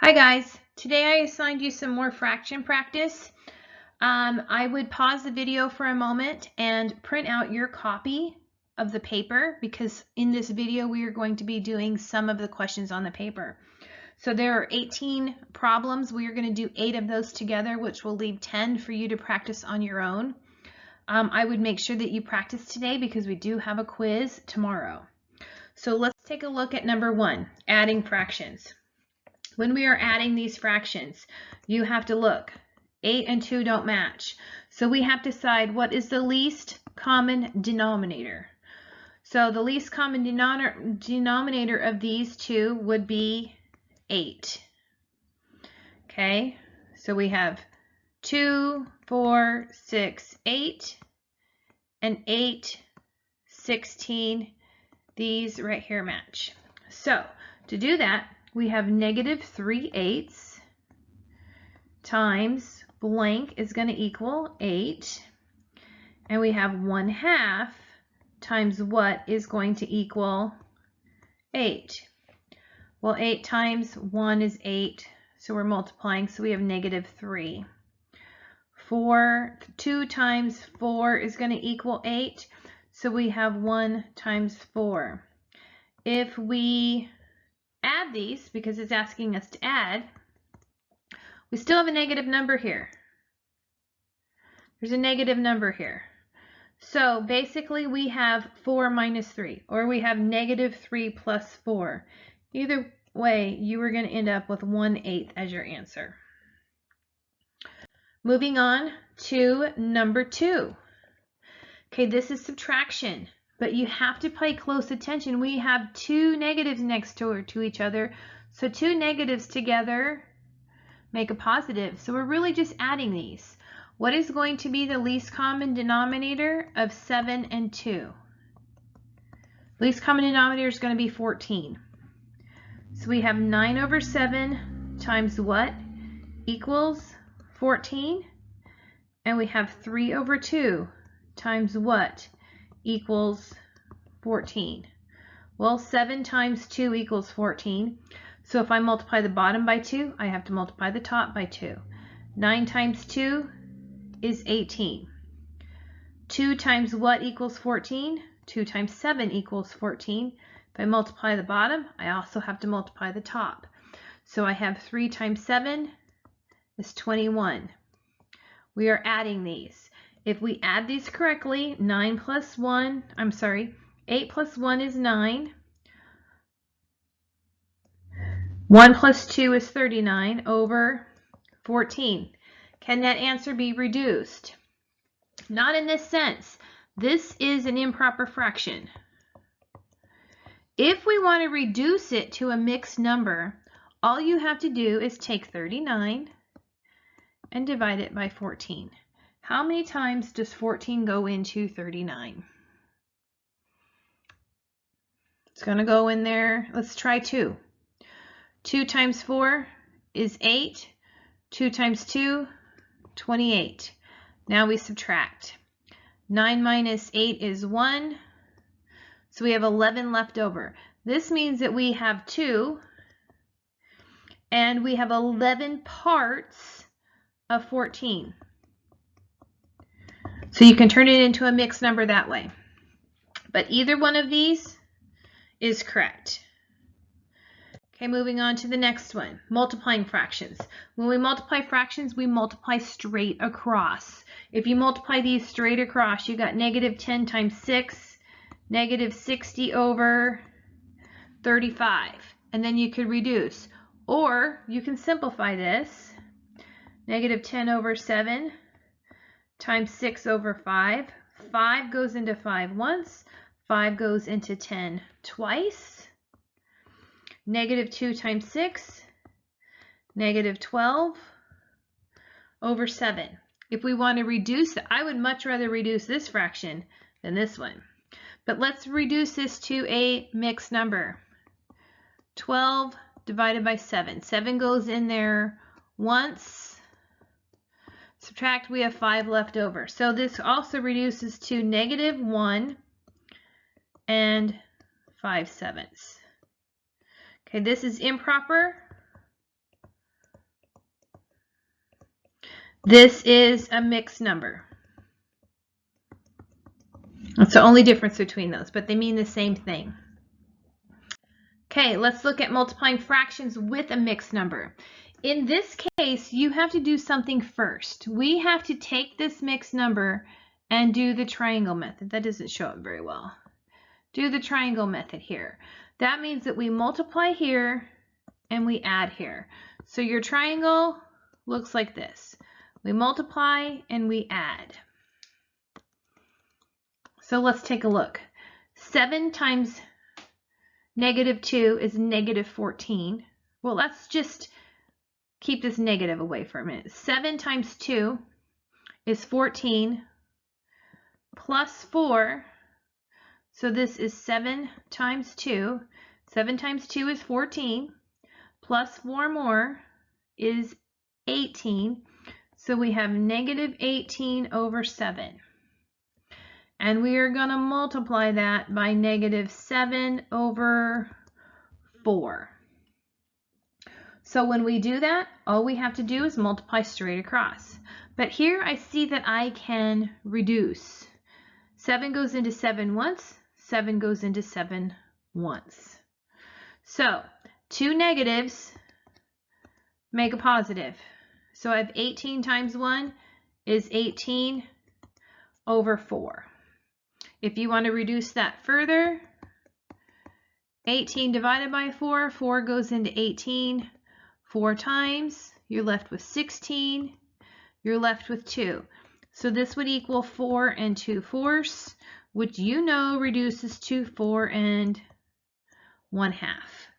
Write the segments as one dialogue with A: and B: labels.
A: Hi guys, today I assigned you some more fraction practice. I would pause the video for a moment and print out your copy of the paper because in this video we are going to be doing some of the questions on the paper. So there are 18 problems. We are going to do 8 of those together, which will leave 10 for you to practice on your own. I would make sure that you practice today because we do have a quiz tomorrow. So let's take a look at number 1, adding fractions. When we are adding these fractions, you have to look. 8 and 2 don't match. So we have to decide what is the least common denominator. So the least common denominator of these two would be 8. Okay, so we have 2, 4, 6, 8, and 8, 16. These right here match. So to do that, we have -3/8 times blank is going to equal 8. And we have 1/2 times what is going to equal 8. Well, 8 times 1 is 8, so we're multiplying, so we have -3. 2 times 4 is going to equal 8, so we have 1 times 4. If we add these, because it's asking us to add, we still have a negative number here. There's a negative number here. So basically we have 4 minus 3, or we have -3 plus 4. Either way, you are going to end up with 1/8 as your answer. Moving on to number 2. Okay, this is subtraction, but you have to pay close attention. We have 2 negatives next to each other, so 2 negatives together make a positive. So we're really just adding these. What is going to be the least common denominator of 7 and 2? Least common denominator is going to be 14. So we have 9/7 times what equals 14? And we have 3/2 times what equals 14? Well, 7 times 2 equals 14. So if I multiply the bottom by 2, I have to multiply the top by 2. 9 times 2 is 18. 2 times what equals 14? 2 times 7 equals 14. If I multiply the bottom, I also have to multiply the top. So I have 3 times 7 is 21. We are adding these. If we add these correctly, 8 plus 1 is 9. 1 plus 2 is 39 over 14. Can that answer be reduced? Not in this sense. This is an improper fraction. If we want to reduce it to a mixed number, all you have to do is take 39 and divide it by 14. How many times does 14 go into 39? It's going to go in there. Let's try 2. 2 times 4 is 8. 2 times 2, 28. Now we subtract. 9 minus 8 is 1. So we have 11 left over. This means that we have 2 and we have 11 parts of 14. So you can turn it into a mixed number that way. But either one of these is correct. Okay, moving on to the next one, multiplying fractions. When we multiply fractions, we multiply straight across. If you multiply these straight across, you got -10 times 6, -60 over 35. And then you could reduce. Or you can simplify this. -10 over 7 times 6 over 5. 5 goes into 5 once. 5 goes into 10 twice. -2 times 6, -12 over 7. If we want to reduce it, I would much rather reduce this fraction than this one. But let's reduce this to a mixed number. 12 divided by 7. 7 goes in there once. Subtract, we have 5 left over. So this also reduces to -1 and 5/7. Okay, this is improper. This is a mixed number. That's the only difference between those, but they mean the same thing. Okay, let's look at multiplying fractions with a mixed number. In this case, you have to do something first. We have to take this mixed number and do the triangle method. That doesn't show up very well. Do the triangle method here. That means that we multiply here and we add here. So your triangle looks like this. We multiply and we add. So let's take a look. 7 times -2 is -14. Well, let's just keep this negative away for a minute. 7 times 2 is 14 plus 4. So this is 7 times 2. 7 times 2 is 14. Plus 4 more is 18. So we have -18 over 7. And we are going to multiply that by -7 over 4. So when we do that, all we have to do is multiply straight across. But here I see that I can reduce. 7 goes into 7 once, 7 goes into 7 once. So 2 negatives make a positive. So I have 18 times 1 is 18 over 4. If you want to reduce that further, 18 divided by 4, 4 goes into 18 4 times. You're left with 16. You're left with 2. So this would equal 4 and 2/4, which you know reduces to 4 1/2.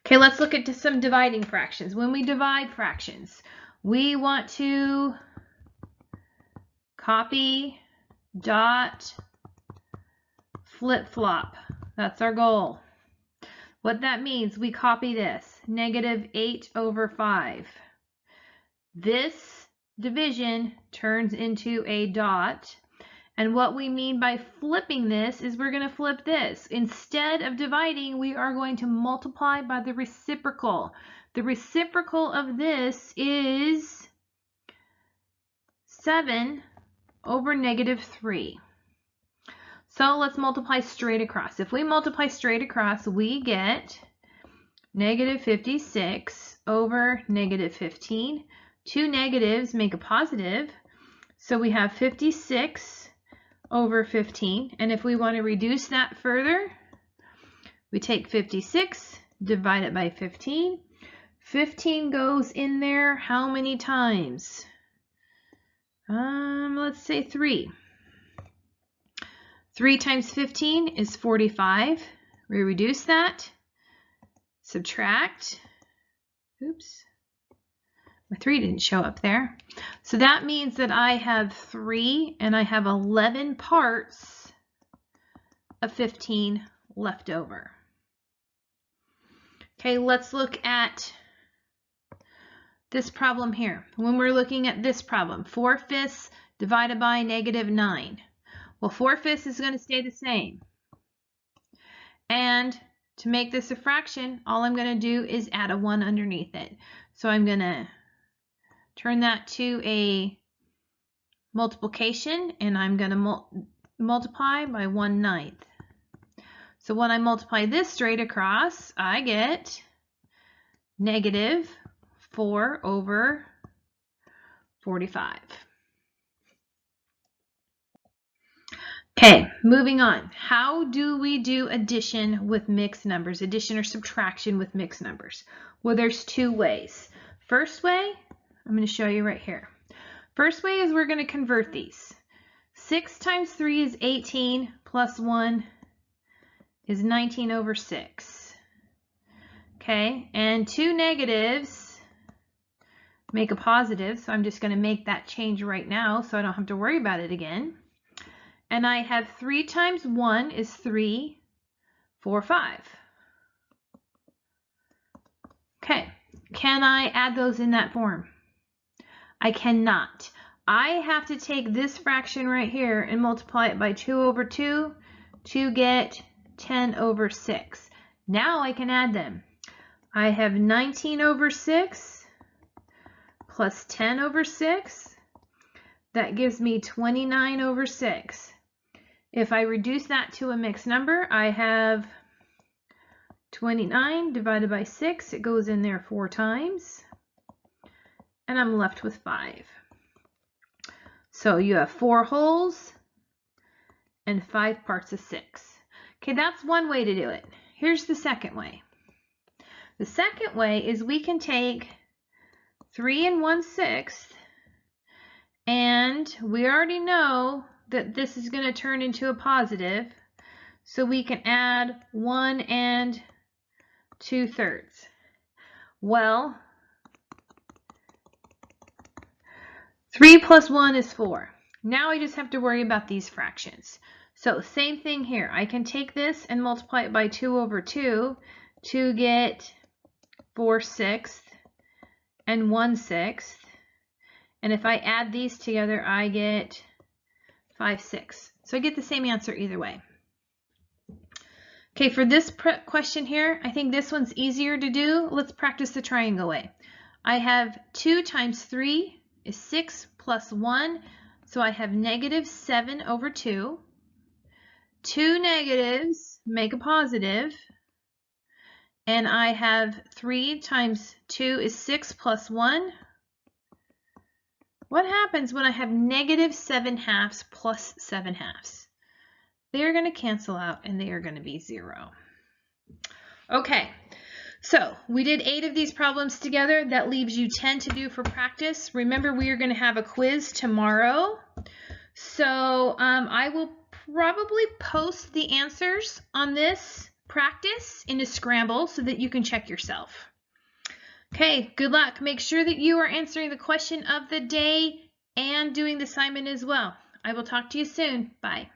A: Okay, let's look at some dividing fractions. When we divide fractions, we want to copy, dot, flip-flop. That's our goal. What that means, we copy this, -8 over 5. This division turns into a dot. And what we mean by flipping this is we're going to flip this. Instead of dividing, we are going to multiply by the reciprocal. The reciprocal of this is 7 over -3. So let's multiply straight across. If we multiply straight across, we get -56 over -15. 2 negatives make a positive. So we have 56 over 15. And if we want to reduce that further, we take 56, divide it by 15. 15 goes in there how many times? Let's say 3. 3 times 15 is 45. We reduce that, subtract. Oops, my 3 didn't show up there. So that means that I have 3 and I have 11 parts of 15 left over. Okay, let's look at this problem here. When we're looking at this problem, 4/5 divided by -9. Well, 4/5 is going to stay the same. And to make this a fraction, all I'm going to do is add a 1 underneath it. So I'm going to turn that to a multiplication, and I'm going to multiply by 1/9. So when I multiply this straight across, I get -4 over 45. Okay, moving on. How do we do addition with mixed numbers? Addition or subtraction with mixed numbers? Well, there's 2 ways. First way, I'm going to show you right here. First way is we're going to convert these. 6 times 3 is 18 plus 1 is 19 over 6. Okay, and 2 negatives make a positive, so I'm just going to make that change right now so I don't have to worry about it again. And I have 3 times 1 is 3, 4, 5. Okay, can I add those in that form? I cannot. I have to take this fraction right here and multiply it by 2 over 2 to get 10 over 6. Now I can add them. I have 19 over 6 plus 10 over 6. That gives me 29 over 6. If I reduce that to a mixed number, I have 29 divided by 6. It goes in there 4 times. And I'm left with 5. So you have 4 wholes and 5 parts of 6. Okay, that's one way to do it. Here's the second way. The second way is we can take 3 1/6, and we already know that this is going to turn into a positive, so we can add 1 2/3. Well, 3 plus 1 is 4. Now I just have to worry about these fractions. So same thing here. I can take this and multiply it by 2 over 2 to get 4/6 and 1/6. And if I add these together, I get 5/6. So I get the same answer either way. Okay, for this question here, I think this one's easier to do. Let's practice the triangle way. I have 2 times 3 is 6 plus 1. So I have -7 over 2. 2 negatives make a positive. And I have 3 times 2 is 6 plus 1. What happens when I have -7/2 plus 7/2? They are going to cancel out and they are going to be 0. Okay, so we did 8 of these problems together. That leaves you 10 to do for practice. Remember, we are going to have a quiz tomorrow. So I will probably post the answers on this practice into Scramble so that you can check yourself. Okay, good luck. Make sure that you are answering the question of the day and doing the assignment as well. I will talk to you soon. Bye.